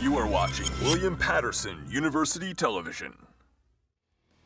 You are watching William Patterson University Television.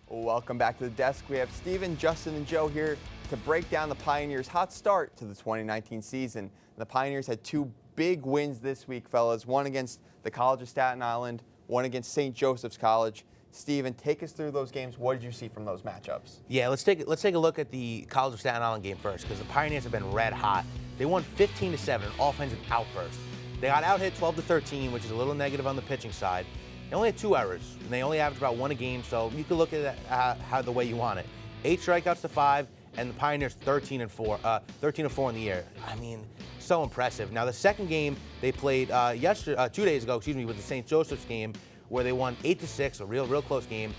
Welcome back to the desk. We have Stephen, Justin, and Joe here to break down the Pioneers' hot start to the 2019 season. The Pioneers had two big wins this week, fellas. One against the College of Staten Island, one against St. Joseph's College. Stephen, take us through those games. What did you see from those matchups? Yeah, let's take a look at the College of Staten Island game first, because the Pioneers have been red hot. They won 15-7, an offensive outburst. They got out-hit 12-13, which is a little negative on the pitching side. They only had 2 errors, and they only averaged about 1 a game, so you could look at it how the way you want it. 8 strikeouts to 5, and the Pioneers 13-4 in the year. I mean, so impressive. Now, the second game they played 2 days ago, with the St. Joseph's game, where they won 8-6, a real close game.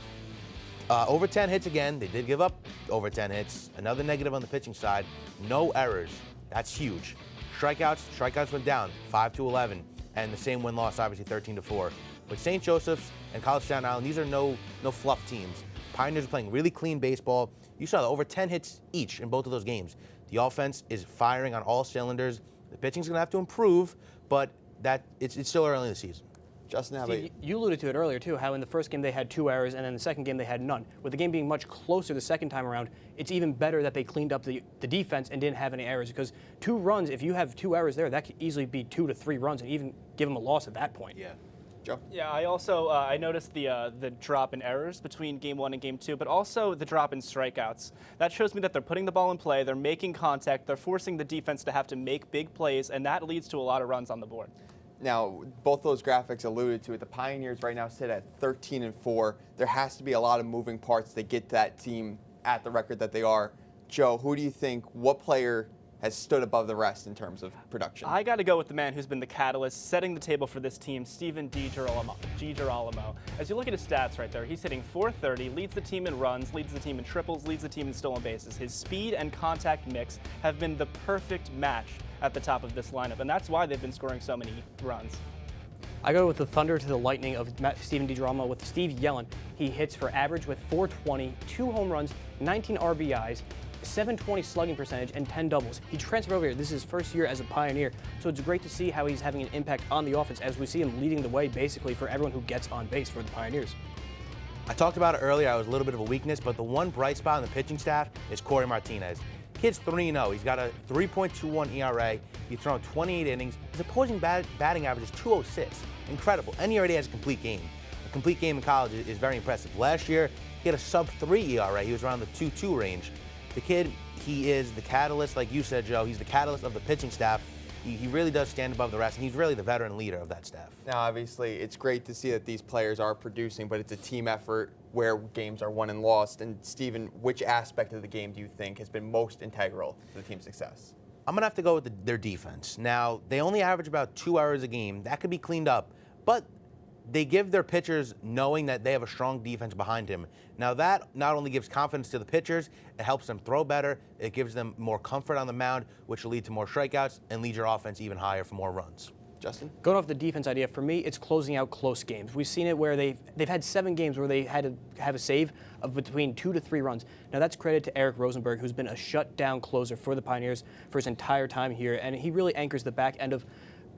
Over 10 hits again. They did give up over 10 hits. Another negative on the pitching side. No errors. That's huge. Strikeouts went down 5-11, and the same win-loss, obviously 13-4. But St. Joseph's and College of Staten Island, these are no fluff teams. Pioneers are playing really clean baseball. You saw over 10 hits each in both of those games. The offense is firing on all cylinders. The pitching's going to have to improve, but it's still early in the season. Justin, how about you? You alluded to it earlier, too, how in the first game they had 2 errors, and then the second game they had none. With the game being much closer the second time around, it's even better that they cleaned up the defense and didn't have any errors, because 2 runs, if you have 2 errors there, that could easily be 2 to 3 runs and even give them a loss at that point. Yeah. Joe? Yeah, I also I noticed the drop in errors between Game 1 and Game 2, but also the drop in strikeouts. That shows me that they're putting the ball in play, they're making contact, they're forcing the defense to have to make big plays, and that leads to a lot of runs on the board. Now, both those graphics alluded to it. The Pioneers right now sit at 13-4. There has to be a lot of moving parts to get that team at the record that they are. Joe, who do you think, what player has stood above the rest in terms of production? I got to go with the man who's been the catalyst, setting the table for this team, Stephen DiGirolamo. As you look at his stats right there, he's hitting .430, leads the team in runs, leads the team in triples, leads the team in stolen bases. His speed and contact mix have been the perfect match at the top of this lineup, and that's why they've been scoring so many runs. I go with the thunder to the lightning of Stephen DiGirolamo with Steve Yellen. He hits for average with .420, 2 home runs, 19 RBIs, .720 slugging percentage, and 10 doubles. He transferred over here. This is his first year as a Pioneer, so it's great to see how he's having an impact on the offense as we see him leading the way basically for everyone who gets on base for the Pioneers. I talked about it earlier. I was a little bit of a weakness, but the one bright spot in the pitching staff is Corey Martinez. Kid's 3-0. He's got a 3.21 ERA. He's thrown 28 innings. His opposing batting average is .206. Incredible. And he already has a complete game. A complete game in college is very impressive. Last year, he had a sub-3 ERA. He was around the 2.2 range. The kid, he is the catalyst, like you said, Joe. He's the catalyst of the pitching staff. He really does stand above the rest, and he's really the veteran leader of that staff. Now, obviously, it's great to see that these players are producing, but it's a team effort where games are won and lost. And, Stephen, which aspect of the game do you think has been most integral to the team's success? I'm going to have to go with their defense. Now, they only average about 2 errors a game. That could be cleaned up, but they give their pitchers knowing that they have a strong defense behind him. Now, that not only gives confidence to the pitchers, it helps them throw better, it gives them more comfort on the mound, which will lead to more strikeouts and lead your offense even higher for more runs. Justin? Going off the defense idea, for me, it's closing out close games. We've seen it where they've had 7 games where they had to have a save of between 2 to 3 runs. Now, that's credit to Eric Rosenberg, who's been a shutdown closer for the Pioneers for his entire time here, and he really anchors the back end of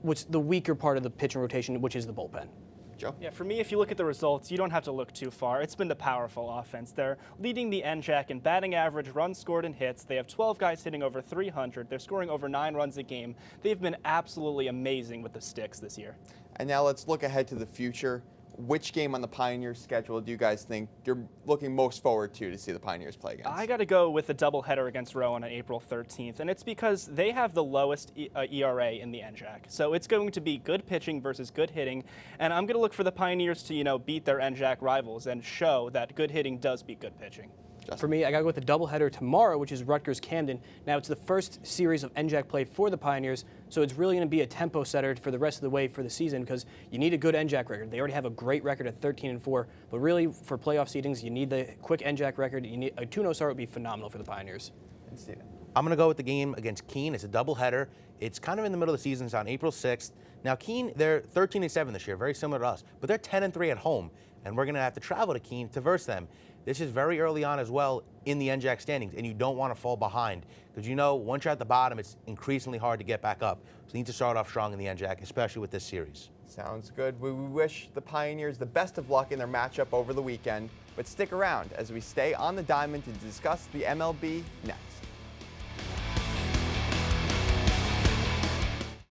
what's the weaker part of the pitching rotation, which is the bullpen. Joe? Yeah, for me, if you look at the results, you don't have to look too far. It's been the powerful offense. They're leading the NJAC in batting average, runs scored, and hits. They have 12 guys hitting over 300. They're scoring over 9 runs a game. They've been absolutely amazing with the sticks this year. And now let's look ahead to the future. Which game on the Pioneers schedule do you guys think you're looking most forward to see the Pioneers play against? I got to go with the doubleheader against Rowan on April 13th, and it's because they have the lowest ERA in the NJAC. So it's going to be good pitching versus good hitting, and I'm going to look for the Pioneers to, beat their NJAC rivals and show that good hitting does beat good pitching. Justin? For me, I got to go with the doubleheader tomorrow, which is Rutgers-Camden. Now, it's the first series of NJAC play for the Pioneers, so it's really going to be a tempo setter for the rest of the way for the season because you need a good NJAC record. They already have a great record at 13-4, but really for playoff seedings, you need the quick NJAC record. You need a 2-0 start would be phenomenal for the Pioneers. And Steven? I'm going to go with the game against Keene. It's a doubleheader. It's kind of in the middle of the season. It's on April 6th. Now, Keene, they're 13-7 this year, very similar to us, but they're 10-3 at home, and we're going to have to travel to Keene to verse them. This is very early on as well in the NJAC standings, and you don't want to fall behind because once you're at the bottom, it's increasingly hard to get back up. So you need to start off strong in the NJAC, especially with this series. Sounds good. We wish the Pioneers the best of luck in their matchup over the weekend, but stick around as we stay on the diamond to discuss the MLB next.